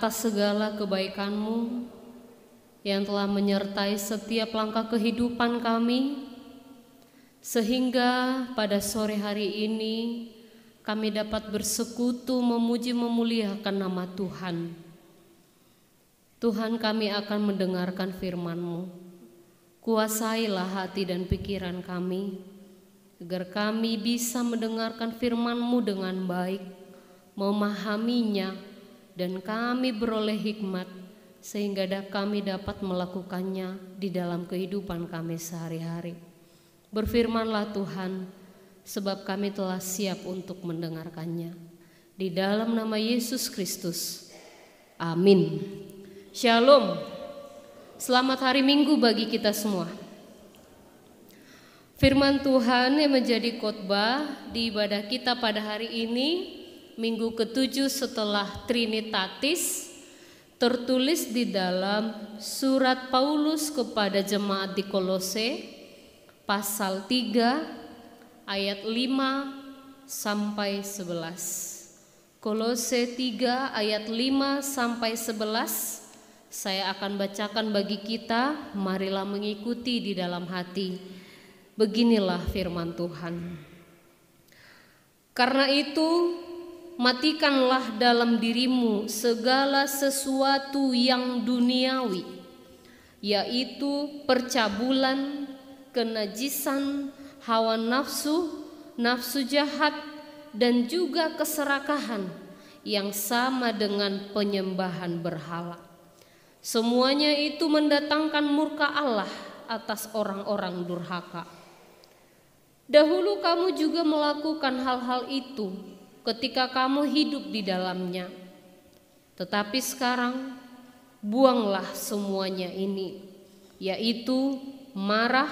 atas segala kebaikan-Mu yang telah menyertai setiap langkah kehidupan kami, sehingga pada sore hari ini kami dapat bersekutu memuji memuliakan nama Tuhan. Tuhan, kami akan mendengarkan firman-Mu. Kuasailah hati dan pikiran kami, agar kami bisa mendengarkan firman-Mu dengan baik, memahaminya, dan kami beroleh hikmat, sehingga kami dapat melakukannya di dalam kehidupan kami sehari-hari. Berfirmanlah Tuhan, sebab kami telah siap untuk mendengarkannya. Di dalam nama Yesus Kristus, amin. Shalom. Selamat hari Minggu bagi kita semua. Firman Tuhan yang menjadi khotbah di ibadah kita pada hari ini, Minggu ke-7 setelah Trinitatis, tertulis di dalam surat Paulus kepada jemaat di Kolose, pasal 3 ayat 5 sampai 11. Kolose 3 ayat 5 sampai 11. Saya akan bacakan bagi kita, marilah mengikuti di dalam hati. Beginilah firman Tuhan. Karena itu, matikanlah dalam dirimu segala sesuatu yang duniawi, yaitu percabulan, kenajisan, hawa nafsu, nafsu jahat, dan juga keserakahan yang sama dengan penyembahan berhala. Semuanya itu mendatangkan murka Allah atas orang-orang durhaka. Dahulu kamu juga melakukan hal-hal itu ketika kamu hidup di dalamnya. Tetapi sekarang buanglah semuanya ini, yaitu marah,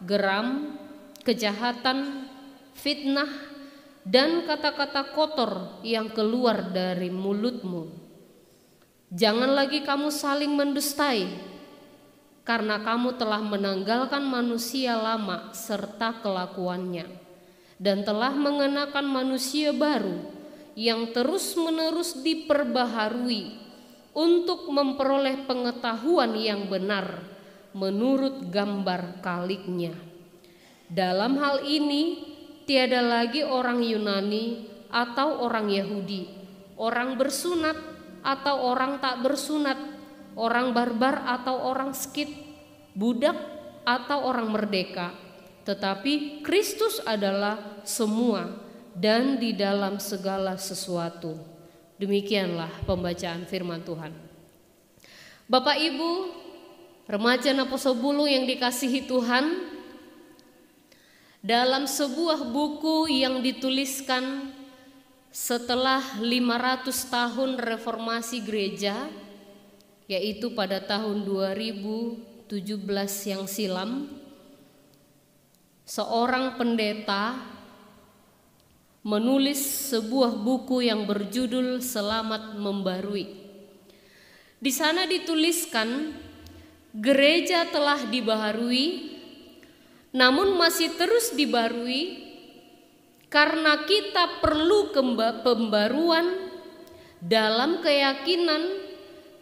geram, kejahatan, fitnah, dan kata-kata kotor yang keluar dari mulutmu. Jangan lagi kamu saling mendustai, karena kamu telah menanggalkan manusia lama serta kelakuannya, dan telah mengenakan manusia baru yang terus-menerus diperbaharui untuk memperoleh pengetahuan yang benar menurut gambar kaliknya. Dalam hal ini tiada lagi orang Yunani atau orang Yahudi, orang bersunat atau orang tak bersunat, orang barbar atau orang skit, budak atau orang merdeka, tetapi Kristus adalah semua dan di dalam segala sesuatu. Demikianlah pembacaan firman Tuhan. Bapak Ibu, remaja Naposobulu yang dikasihi Tuhan, dalam sebuah buku yang dituliskan setelah 500 tahun reformasi gereja, yaitu pada tahun 2017 yang silam, seorang pendeta menulis sebuah buku yang berjudul Selamat Membarui. Di sana dituliskan, gereja telah dibaharui, namun masih terus dibarui karena kita perlu pembaruan dalam keyakinan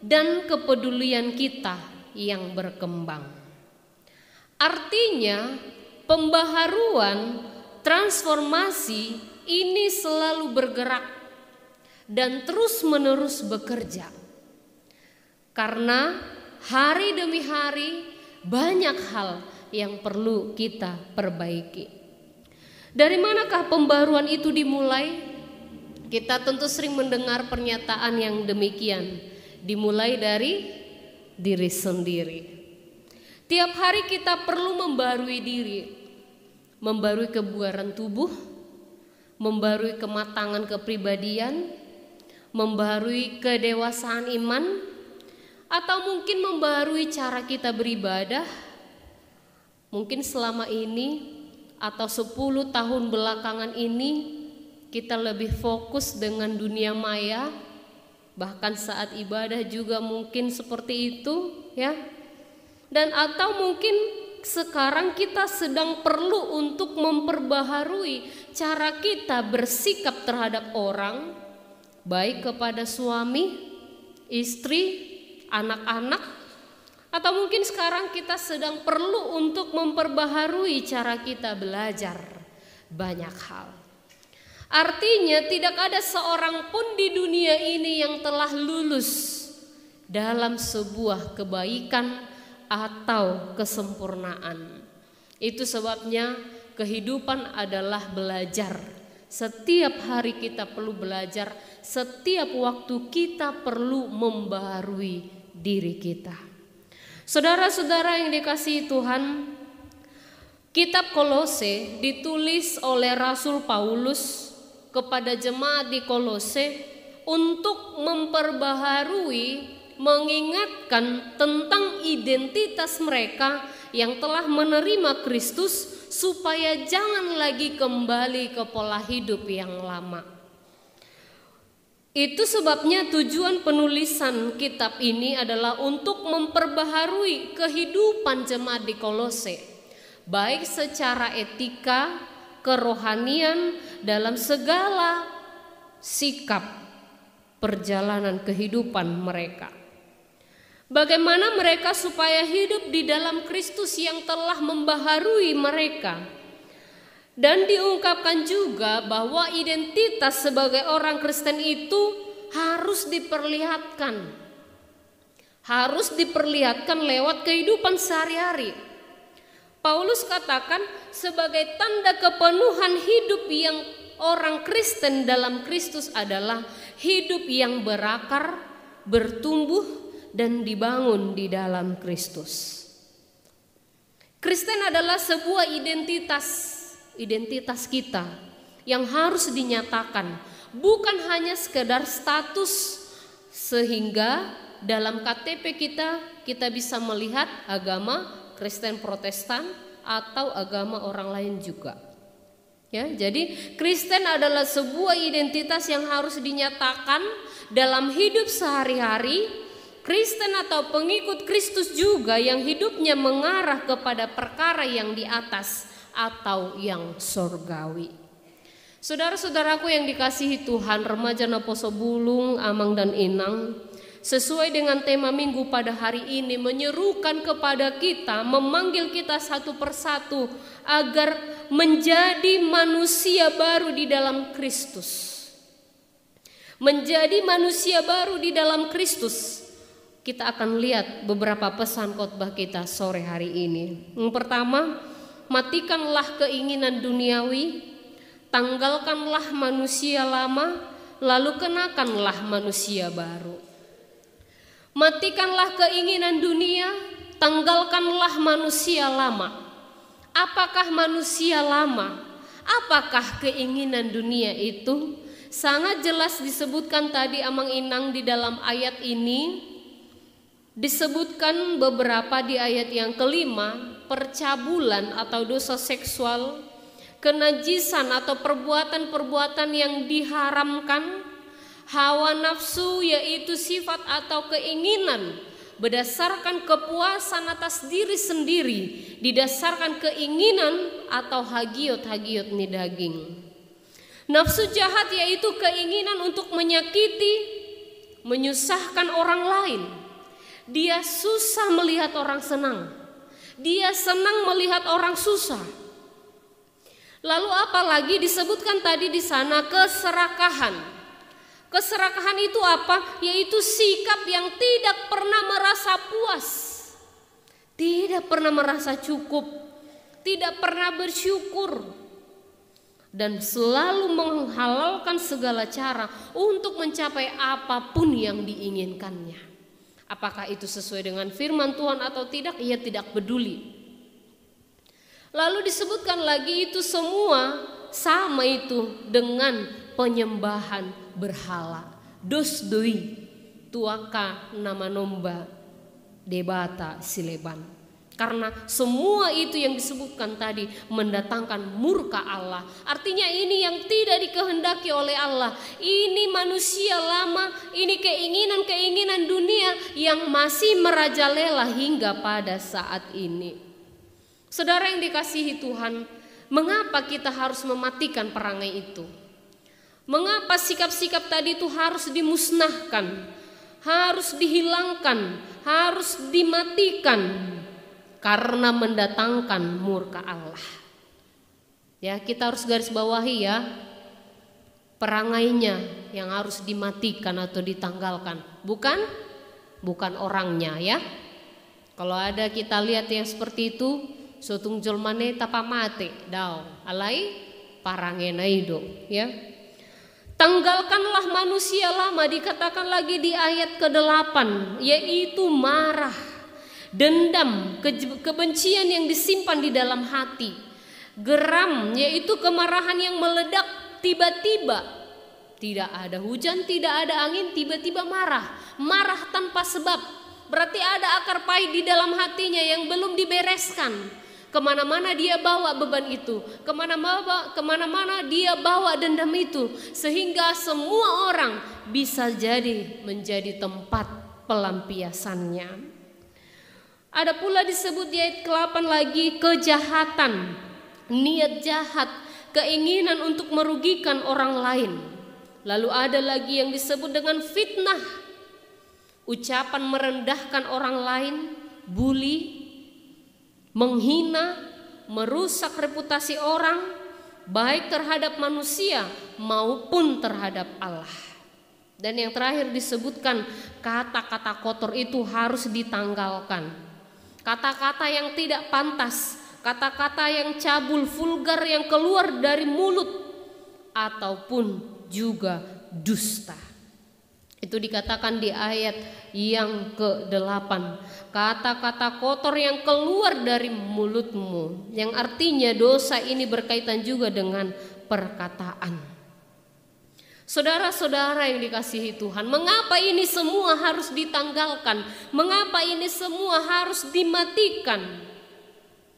dan kepedulian kita yang berkembang. Artinya, pembaharuan, transformasi ini selalu bergerak dan terus-menerus bekerja. Karena hari demi hari banyak hal yang perlu kita perbaiki. Dari manakah pembaruan itu dimulai? Kita tentu sering mendengar pernyataan yang demikian. Dimulai dari diri sendiri. Tiap hari kita perlu membarui diri, membarui kebugaran tubuh, membarui kematangan kepribadian, membarui kedewasaan iman, atau mungkin membarui cara kita beribadah. Mungkin selama ini atau 10 tahun belakangan ini kita lebih fokus dengan dunia maya, bahkan saat ibadah juga mungkin seperti itu, ya. Dan atau mungkin sekarang kita sedang perlu untuk memperbaharui cara kita bersikap terhadap orang, baik kepada suami, istri, anak-anak, atau mungkin sekarang kita sedang perlu untuk memperbaharui cara kita belajar banyak hal. Artinya tidak ada seorang pun di dunia ini yang telah lulus dalam sebuah kebaikan atau kesempurnaan. Itu sebabnya kehidupan adalah belajar. Setiap hari kita perlu belajar, setiap waktu kita perlu membaharui diri kita. Saudara-saudara yang dikasihi Tuhan, kitab Kolose ditulis oleh Rasul Paulus kepada jemaat di Kolose untuk memperbaharui, mengingatkan tentang identitas mereka yang telah menerima Kristus, supaya jangan lagi kembali ke pola hidup yang lama. Itu sebabnya tujuan penulisan kitab ini adalah untuk memperbaharui kehidupan jemaat di Kolose, baik secara etika, kerohanian, dalam segala sikap perjalanan kehidupan mereka. Bagaimana mereka supaya hidup di dalam Kristus yang telah membaharui mereka. Dan diungkapkan juga bahwa identitas sebagai orang Kristen itu harus diperlihatkan. Harus diperlihatkan lewat kehidupan sehari-hari. Paulus katakan sebagai tanda kepenuhan hidup yang orang Kristen dalam Kristus adalah hidup yang berakar, bertumbuh, dan dibangun di dalam Kristus. Kristen adalah sebuah identitas kita yang harus dinyatakan, bukan hanya sekedar status sehingga dalam KTP kita bisa melihat agama Kristen Protestan atau agama orang lain juga. Ya, jadi Kristen adalah sebuah identitas yang harus dinyatakan dalam hidup sehari-hari. Kristen atau pengikut Kristus juga yang hidupnya mengarah kepada perkara yang di atas atau yang surgawi. Saudara-saudaraku yang dikasihi Tuhan, remaja Naposo Bulung, Amang dan Inang, sesuai dengan tema minggu pada hari ini menyerukan kepada kita, memanggil kita satu persatu agar menjadi manusia baru di dalam Kristus. Menjadi manusia baru di dalam Kristus. Kita akan lihat beberapa pesan khotbah kita sore hari ini. Yang pertama, matikanlah keinginan duniawi, tanggalkanlah manusia lama, lalu kenakanlah manusia baru. Matikanlah keinginan dunia, tanggalkanlah manusia lama. Apakah manusia lama? Apakah keinginan dunia itu? Sangat jelas disebutkan tadi Amang Inang di dalam ayat ini. Disebutkan beberapa di ayat yang kelima, percabulan atau dosa seksual, kenajisan atau perbuatan-perbuatan yang diharamkan, hawa nafsu yaitu sifat atau keinginan berdasarkan kepuasan atas diri sendiri, didasarkan keinginan atau hagiot nih daging. Nafsu jahat yaitu keinginan untuk menyakiti, menyusahkan orang lain. Dia susah melihat orang senang. Dia senang melihat orang susah. Lalu apalagi disebutkan tadi di sana keserakahan. Keserakahan itu apa? Yaitu sikap yang tidak pernah merasa puas, tidak pernah merasa cukup, tidak pernah bersyukur, dan selalu menghalalkan segala cara untuk mencapai apapun yang diinginkannya. Apakah itu sesuai dengan firman Tuhan atau tidak, ia tidak peduli. Lalu disebutkan lagi itu semua sama itu dengan penyembahan berhala. Dos doi tuaka nama nomba debata sileban. Karena semua itu yang disebutkan tadi mendatangkan murka Allah. Artinya ini yang tidak dikehendaki oleh Allah. Ini manusia lama, ini keinginan-keinginan dunia yang masih merajalela hingga pada saat ini. Saudara yang dikasihi Tuhan, mengapa kita harus mematikan perangai itu? Mengapa sikap-sikap tadi itu harus dimusnahkan? harus dihilangkan, harus dimatikan karena mendatangkan murka Allah. Ya, kita harus garis bawahi ya, perangainya yang harus dimatikan atau ditanggalkan, bukan orangnya ya. Kalau ada kita lihat yang seperti itu, sotung jolmane tapa mate dao alai parangena ido ya. Tanggalkanlah manusia lama, dikatakan lagi di ayat ke-8, yaitu marah, dendam, kebencian yang disimpan di dalam hati, geram, yaitu kemarahan yang meledak tiba-tiba. Tidak ada hujan, tidak ada angin, tiba-tiba marah tanpa sebab. Berarti ada akar pahit di dalam hatinya yang belum dibereskan. Kemana-mana dia bawa beban itu, kemana-mana dia bawa dendam itu, sehingga semua orang bisa menjadi tempat pelampiasannya. Ada pula disebut di ayat ke-8 lagi kejahatan, niat jahat, keinginan untuk merugikan orang lain. Lalu ada lagi yang disebut dengan fitnah, ucapan merendahkan orang lain, bully, menghina, merusak reputasi orang, baik terhadap manusia maupun terhadap Allah. Dan yang terakhir disebutkan kata-kata kotor itu harus ditanggalkan. Kata-kata yang tidak pantas, kata-kata yang cabul, vulgar yang keluar dari mulut, ataupun juga dusta. Itu dikatakan di ayat yang ke-8, kata-kata kotor yang keluar dari mulutmu, yang artinya dosa ini berkaitan juga dengan perkataan. Saudara-saudara yang dikasihi Tuhan, mengapa ini semua harus ditanggalkan? Mengapa ini semua harus dimatikan?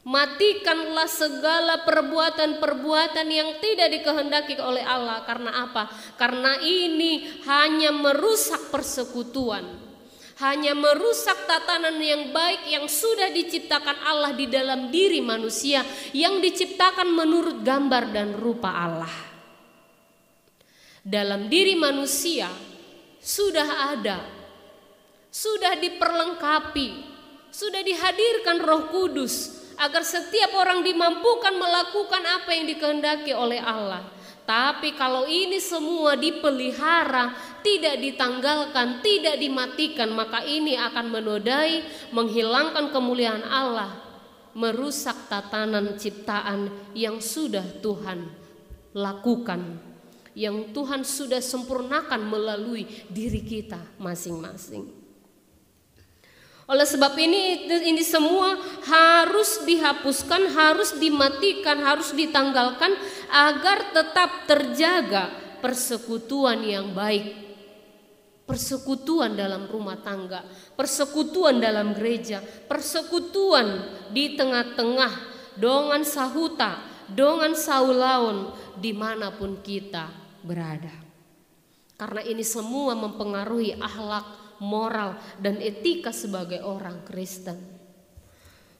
Matikanlah segala perbuatan-perbuatan yang tidak dikehendaki oleh Allah. Karena apa? Karena ini hanya merusak persekutuan, hanya merusak tatanan yang baik yang sudah diciptakan Allah di dalam diri manusia, yang diciptakan menurut gambar dan rupa Allah. Dalam diri manusia sudah ada, sudah diperlengkapi, sudah dihadirkan Roh Kudus, agar setiap orang dimampukan melakukan apa yang dikehendaki oleh Allah. Tapi kalau ini semua dipelihara, tidak ditanggalkan, tidak dimatikan, maka ini akan menodai, menghilangkan kemuliaan Allah, merusak tatanan ciptaan yang sudah Tuhan lakukan, yang Tuhan sudah sempurnakan melalui diri kita masing-masing. Oleh sebab ini semua harus dihapuskan, harus dimatikan, harus ditanggalkan agar tetap terjaga persekutuan yang baik. Persekutuan dalam rumah tangga, persekutuan dalam gereja, persekutuan di tengah-tengah dongan sahuta, dongan saulaun, dimanapun kita berada. Karena ini semua mempengaruhi akhlak, moral dan etika sebagai orang Kristen.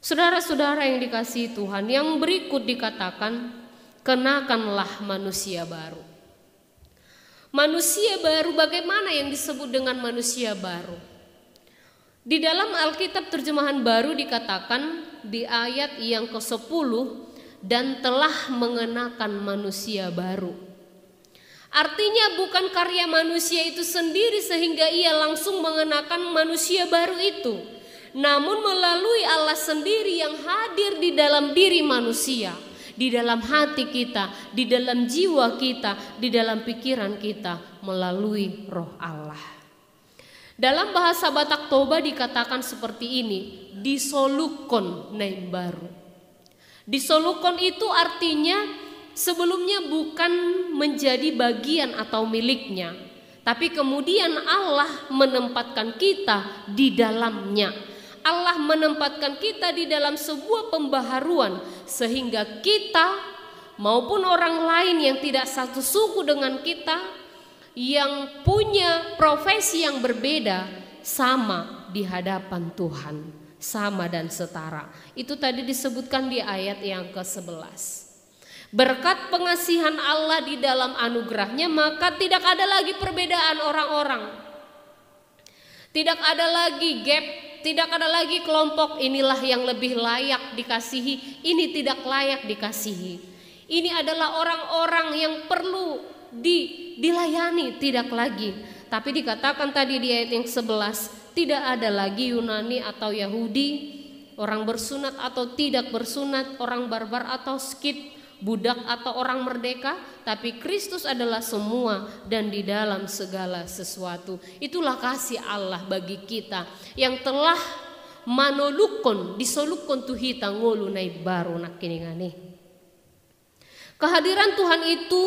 Saudara-saudara yang dikasihi Tuhan, yang berikut dikatakan, kenakanlah manusia baru. Manusia baru, bagaimana yang disebut dengan manusia baru? Di dalam Alkitab terjemahan baru dikatakan di ayat yang ke-10, dan telah mengenakan manusia baru. Artinya bukan karya manusia itu sendiri sehingga ia langsung mengenakan manusia baru itu, namun melalui Allah sendiri yang hadir di dalam diri manusia, di dalam hati kita, di dalam jiwa kita, di dalam pikiran kita, melalui Roh Allah. Dalam bahasa Batak Toba dikatakan seperti ini, disolukon naim baru. Disolukon itu artinya sebelumnya bukan menjadi bagian atau miliknya, tapi kemudian Allah menempatkan kita di dalamnya. Allah menempatkan kita di dalam sebuah pembaharuan, sehingga kita maupun orang lain yang tidak satu suku dengan kita, yang punya profesi yang berbeda, sama di hadapan Tuhan, sama dan setara. Itu tadi disebutkan di ayat yang ke-11. Berkat pengasihan Allah di dalam anugerahnya, maka tidak ada lagi perbedaan orang-orang. Tidak ada lagi gap, tidak ada lagi kelompok inilah yang lebih layak dikasihi, ini tidak layak dikasihi. Ini adalah orang-orang yang perlu dilayani, tidak lagi. Tapi dikatakan tadi di ayat yang 11, tidak ada lagi Yunani atau Yahudi, orang bersunat atau tidak bersunat, orang barbar atau skit, budak atau orang merdeka, tapi Kristus adalah semua dan di dalam segala sesuatu. Itulah kasih Allah bagi kita yang telah manolukon disolukon tuhita ngolu nai baru nak kiningani. Kehadiran Tuhan itu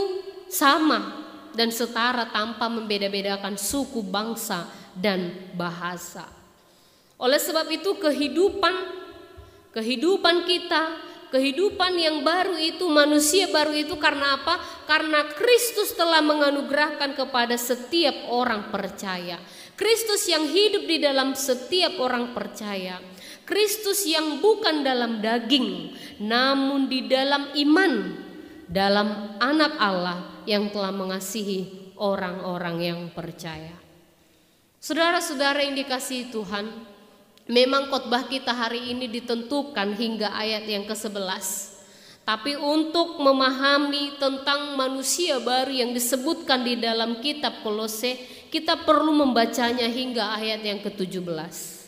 sama dan setara tanpa membeda-bedakan suku, bangsa, dan bahasa. Oleh sebab itu kehidupan kita, kehidupan yang baru itu, manusia baru itu karena apa? Karena Kristus telah menganugerahkan kepada setiap orang percaya. Kristus yang hidup di dalam setiap orang percaya. Kristus yang bukan dalam daging, namun di dalam iman, dalam anak Allah yang telah mengasihi orang-orang yang percaya. Saudara-saudara yang dikasihi Tuhan, memang khotbah kita hari ini ditentukan hingga ayat yang ke-11. Tapi untuk memahami tentang manusia baru yang disebutkan di dalam kitab Kolose, kita perlu membacanya hingga ayat yang ke-17.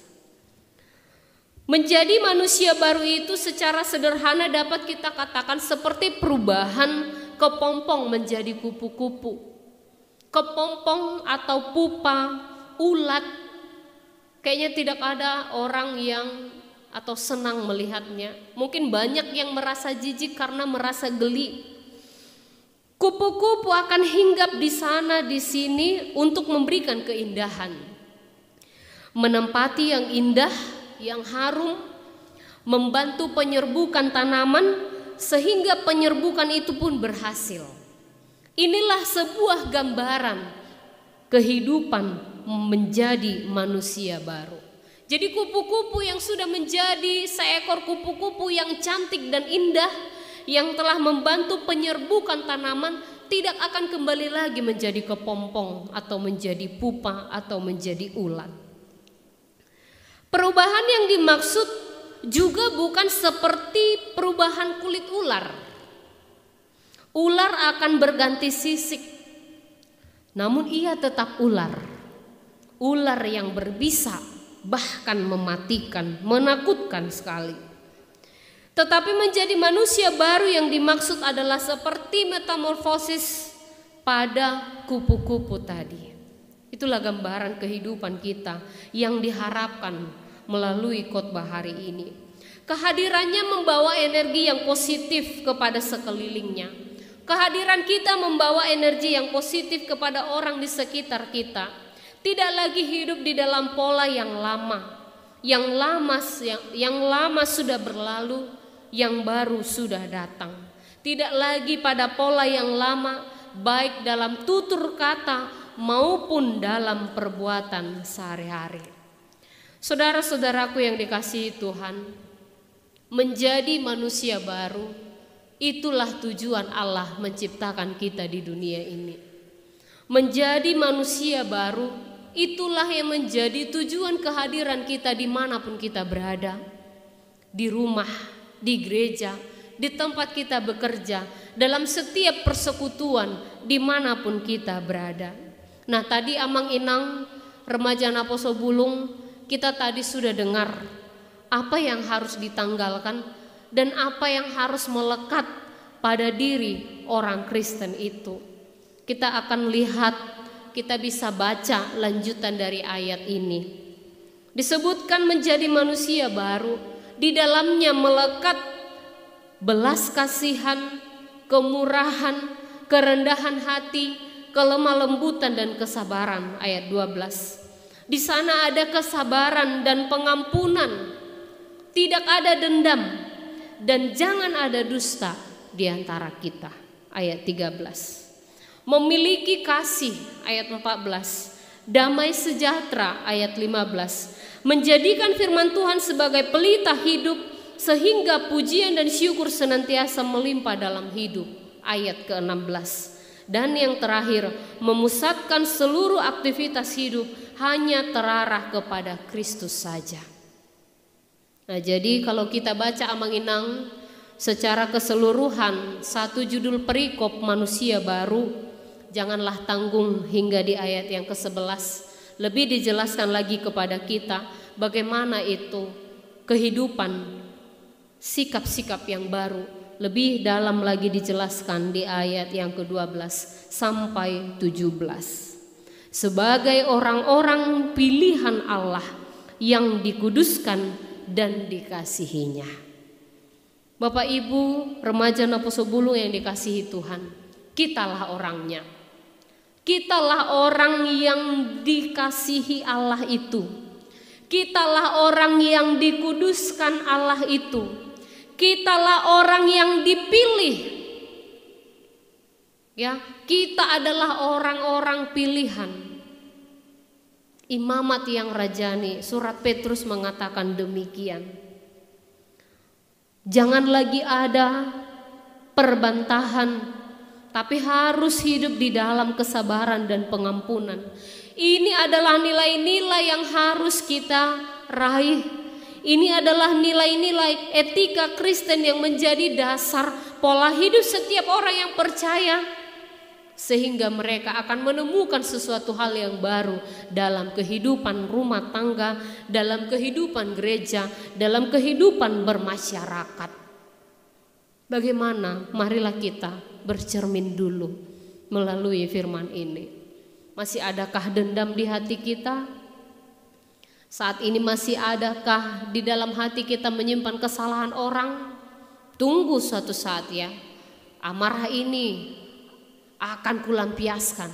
Menjadi manusia baru itu secara sederhana dapat kita katakan seperti perubahan kepompong menjadi kupu-kupu. Kepompong atau pupa, ulat, kayaknya tidak ada orang yang atau senang melihatnya. Mungkin banyak yang merasa jijik karena merasa geli. Kupu-kupu akan hinggap di sana di sini untuk memberikan keindahan. Menempati yang indah, yang harum, membantu penyerbukan tanaman sehingga penyerbukan itu pun berhasil. Inilah sebuah gambaran kehidupan menjadi manusia baru. Jadi kupu-kupu yang sudah menjadi seekor kupu-kupu yang cantik dan indah, yang telah membantu penyerbukan tanaman, tidak akan kembali lagi menjadi kepompong atau menjadi pupa atau menjadi ulat. Perubahan yang dimaksud juga bukan seperti perubahan kulit ular. Ular akan berganti sisik, namun ia tetap ular. Ular yang berbisa, bahkan mematikan, menakutkan sekali. Tetapi menjadi manusia baru yang dimaksud adalah seperti metamorfosis pada kupu-kupu tadi. Itulah gambaran kehidupan kita yang diharapkan melalui khotbah hari ini. Kehadirannya membawa energi yang positif kepada sekelilingnya. Kehadiran kita membawa energi yang positif kepada orang di sekitar kita. Tidak lagi hidup di dalam pola yang lama. Yang lama sudah berlalu, yang baru sudah datang. Tidak lagi pada pola yang lama, baik dalam tutur kata maupun dalam perbuatan sehari-hari. Saudara-saudaraku yang dikasihi Tuhan, menjadi manusia baru, itulah tujuan Allah menciptakan kita di dunia ini. Menjadi manusia baru, itulah yang menjadi tujuan kehadiran kita dimanapun kita berada. Di rumah, di gereja, di tempat kita bekerja, dalam setiap persekutuan, dimanapun kita berada. Nah, tadi Amang Inang, remaja Naposo Bulung, kita tadi sudah dengar apa yang harus ditanggalkan dan apa yang harus melekat pada diri orang Kristen itu. Kita akan lihat, kita bisa baca lanjutan dari ayat ini. Disebutkan menjadi manusia baru, di dalamnya melekat belas kasihan, kemurahan, kerendahan hati, kelemah lembutan dan kesabaran. Ayat 12. Di sana ada kesabaran dan pengampunan, tidak ada dendam, dan jangan ada dusta di antara kita. Ayat 13. Memiliki kasih, ayat 14. Damai sejahtera, ayat 15. Menjadikan firman Tuhan sebagai pelita hidup, sehingga pujian dan syukur senantiasa melimpah dalam hidup. Ayat ke-16. Dan yang terakhir, memusatkan seluruh aktivitas hidup hanya terarah kepada Kristus saja. Nah, jadi kalau kita baca Amang-Inang secara keseluruhan, satu judul perikop manusia baru, janganlah tanggung hingga di ayat yang ke-11 lebih dijelaskan lagi kepada kita bagaimana itu kehidupan, sikap-sikap yang baru. Lebih dalam lagi dijelaskan di ayat yang ke-12 sampai 17. Sebagai orang-orang pilihan Allah yang dikuduskan dan dikasihinya. Bapak Ibu, remaja Naposo Bulung yang dikasihi Tuhan, kitalah orangnya. Kitalah orang yang dikasihi Allah itu. Kitalah orang yang dikuduskan Allah itu. Kitalah orang yang dipilih. Ya, kita adalah orang-orang pilihan. Imamat yang rajani, surat Petrus mengatakan demikian. Jangan lagi ada perbantahan, tapi harus hidup di dalam kesabaran dan pengampunan. Ini adalah nilai-nilai yang harus kita raih. Ini adalah nilai-nilai etika Kristen yang menjadi dasar pola hidup setiap orang yang percaya. Sehingga mereka akan menemukan sesuatu hal yang baru dalam kehidupan rumah tangga, dalam kehidupan gereja, dalam kehidupan bermasyarakat. Bagaimana? Marilah kita bercermin dulu melalui firman ini. Masih adakah dendam di hati kita? Saat ini masih adakah di dalam hati kita menyimpan kesalahan orang? Tunggu suatu saat ya. Amarah ini akan kulampiaskan.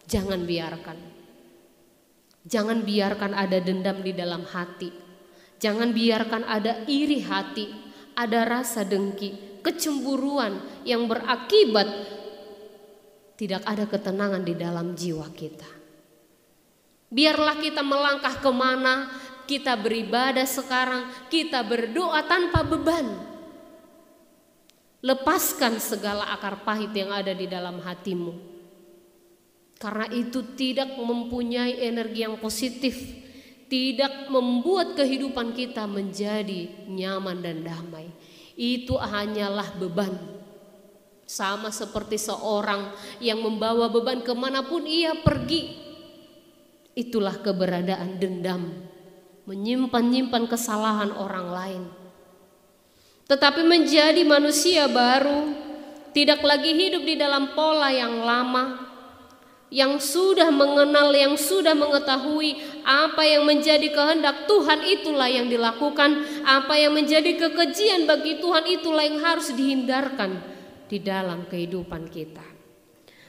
Jangan biarkan. Jangan biarkan ada dendam di dalam hati. Jangan biarkan ada iri hati, ada rasa dengki, kecemburuan yang berakibat tidak ada ketenangan di dalam jiwa kita. Biarlah kita melangkah kemana, kita beribadah sekarang, kita berdoa tanpa beban. Lepaskan segala akar pahit yang ada di dalam hatimu. Karena itu tidak mempunyai energi yang positif, tidak membuat kehidupan kita menjadi nyaman dan damai. Itu hanyalah beban. Sama seperti seorang yang membawa beban kemanapun ia pergi. Itulah keberadaan dendam, menyimpan-nyimpan kesalahan orang lain. Tetapi menjadi manusia baru, tidak lagi hidup di dalam pola yang lama, yang sudah mengenal, yang sudah mengetahui apa yang menjadi kehendak Tuhan itulah yang dilakukan, apa yang menjadi kekejian bagi Tuhan itulah yang harus dihindarkan di dalam kehidupan kita.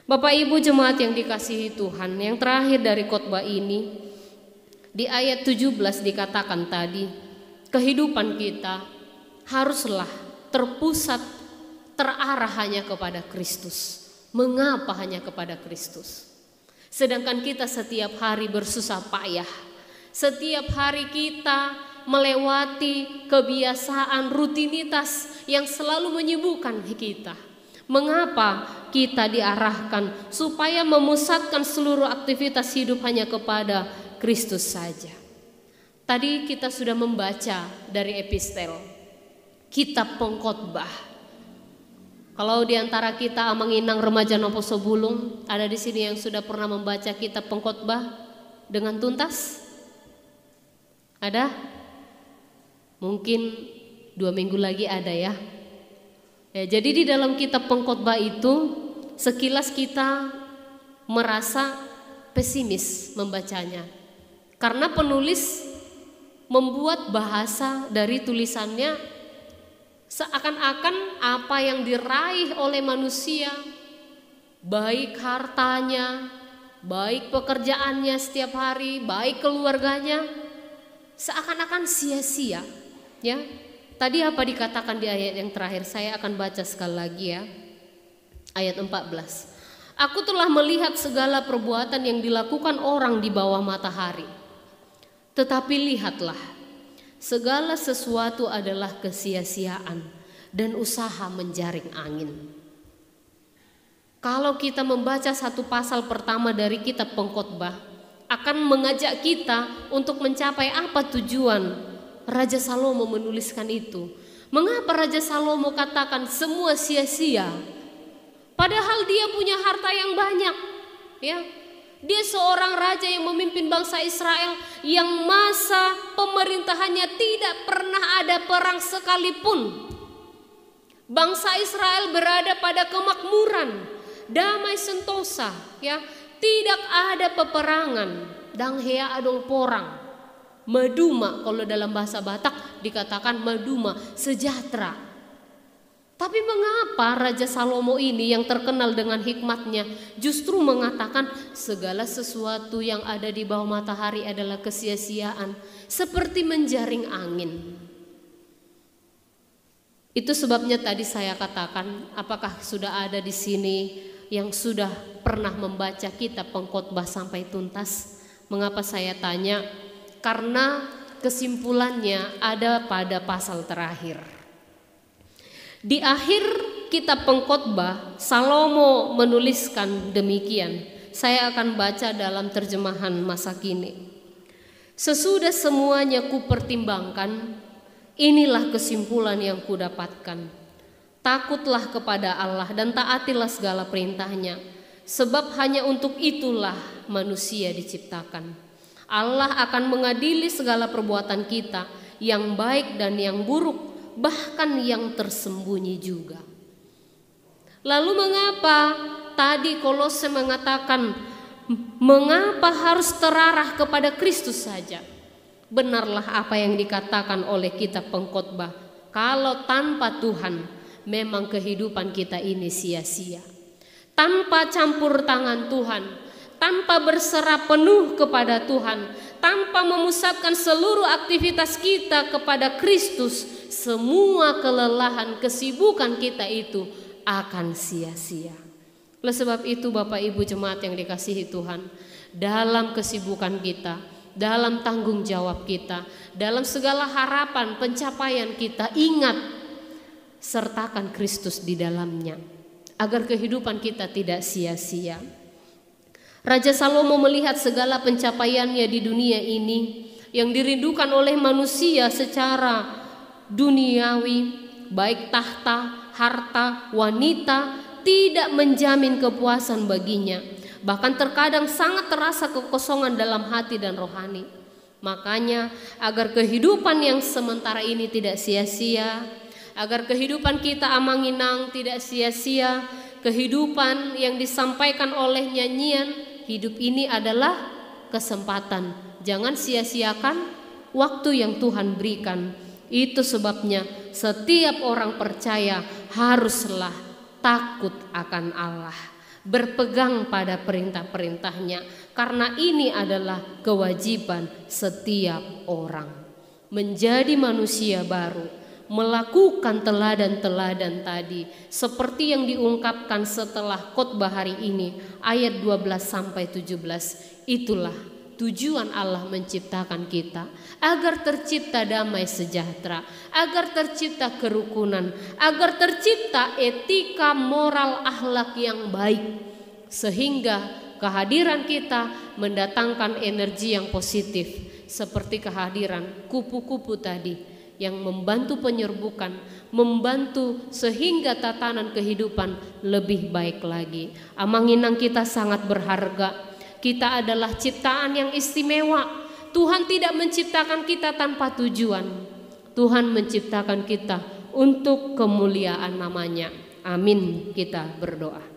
Bapak Ibu jemaat yang dikasihi Tuhan, yang terakhir dari khotbah ini, di ayat 17 dikatakan tadi, kehidupan kita haruslah terpusat, terarah hanya kepada Kristus. Mengapa hanya kepada Kristus? Sedangkan kita setiap hari bersusah payah, setiap hari kita melewati kebiasaan rutinitas yang selalu menyibukkan kita. Mengapa kita diarahkan supaya memusatkan seluruh aktivitas hidup hanya kepada Kristus saja? Tadi kita sudah membaca dari epistel, kitab pengkhotbah. Kalau di antara kita Amang-Inang remaja Naposo Bulung, ada di sini yang sudah pernah membaca kitab pengkhotbah dengan tuntas? Ada? Mungkin 2 minggu lagi ada ya. Jadi di dalam kitab pengkhotbah itu sekilas kita merasa pesimis membacanya. Karena penulis membuat bahasa dari tulisannya seakan-akan apa yang diraih oleh manusia, baik hartanya, baik pekerjaannya setiap hari, baik keluarganya, seakan-akan sia-sia. Ya, tadi apa dikatakan di ayat yang terakhir? Saya akan baca sekali lagi ya. Ayat 14. Aku telah melihat segala perbuatan yang dilakukan orang di bawah matahari. Tetapi lihatlah, segala sesuatu adalah kesia-siaan dan usaha menjaring angin. Kalau kita membaca satu pasal pertama dari kitab pengkhotbah, akan mengajak kita untuk mencapai apa tujuan Raja Salomo menuliskan itu. Mengapa Raja Salomo katakan semua sia-sia? Padahal dia punya harta yang banyak, ya. Dia seorang raja yang memimpin bangsa Israel yang masa pemerintahannya tidak pernah ada perang sekalipun. Bangsa Israel berada pada kemakmuran, damai sentosa, ya. Tidak ada peperangan, dang hea adong porang. Maduma, kalau dalam bahasa Batak dikatakan maduma, sejahtera. Tapi mengapa Raja Salomo ini yang terkenal dengan hikmatnya justru mengatakan segala sesuatu yang ada di bawah matahari adalah kesia-siaan, seperti menjaring angin. Itu sebabnya tadi saya katakan, apakah sudah ada di sini yang sudah pernah membaca kitab Pengkhotbah sampai tuntas? Mengapa saya tanya? Karena kesimpulannya ada pada pasal terakhir. Di akhir kitab Pengkhotbah, Salomo menuliskan demikian. Saya akan baca dalam terjemahan masa kini. Sesudah semuanya kupertimbangkan, inilah kesimpulan yang kudapatkan. Takutlah kepada Allah dan taatilah segala perintahnya, sebab hanya untuk itulah manusia diciptakan. Allah akan mengadili segala perbuatan kita, yang baik dan yang buruk, bahkan yang tersembunyi juga. Lalu mengapa tadi Kolose mengatakan mengapa harus terarah kepada Kristus saja? Benarlah apa yang dikatakan oleh kitab Pengkhotbah, kalau tanpa Tuhan memang kehidupan kita ini sia-sia. Tanpa campur tangan Tuhan, tanpa berserah penuh kepada Tuhan, tanpa memusatkan seluruh aktivitas kita kepada Kristus, semua kelelahan, kesibukan kita itu akan sia-sia. Oleh sebab itu Bapak Ibu jemaat yang dikasihi Tuhan, dalam kesibukan kita, dalam tanggung jawab kita, dalam segala harapan pencapaian kita, ingat, sertakan Kristus di dalamnya, agar kehidupan kita tidak sia-sia. Raja Salomo melihat segala pencapaiannya di dunia ini yang dirindukan oleh manusia secara duniawi, baik tahta, harta, wanita, tidak menjamin kepuasan baginya. Bahkan terkadang sangat terasa kekosongan dalam hati dan rohani. Makanya agar kehidupan yang sementara ini tidak sia-sia, agar kehidupan kita amanginang tidak sia-sia, kehidupan yang disampaikan oleh nyanyian, hidup ini adalah kesempatan. Jangan sia-siakan waktu yang Tuhan berikan. Itu sebabnya setiap orang percaya haruslah takut akan Allah, berpegang pada perintah-perintahnya, karena ini adalah kewajiban setiap orang. Menjadi manusia baru, melakukan teladan-teladan tadi seperti yang diungkapkan setelah khotbah hari ini ayat 12 sampai 17. Itulah tujuan Allah menciptakan kita, agar tercipta damai sejahtera, agar tercipta kerukunan, agar tercipta etika moral akhlak yang baik, sehingga kehadiran kita mendatangkan energi yang positif, seperti kehadiran kupu-kupu tadi yang membantu penyerbukan, membantu sehingga tatanan kehidupan lebih baik lagi. Amanginang kita sangat berharga. Kita adalah ciptaan yang istimewa. Tuhan tidak menciptakan kita tanpa tujuan. Tuhan menciptakan kita untuk kemuliaan namanya. Amin. Kita berdoa.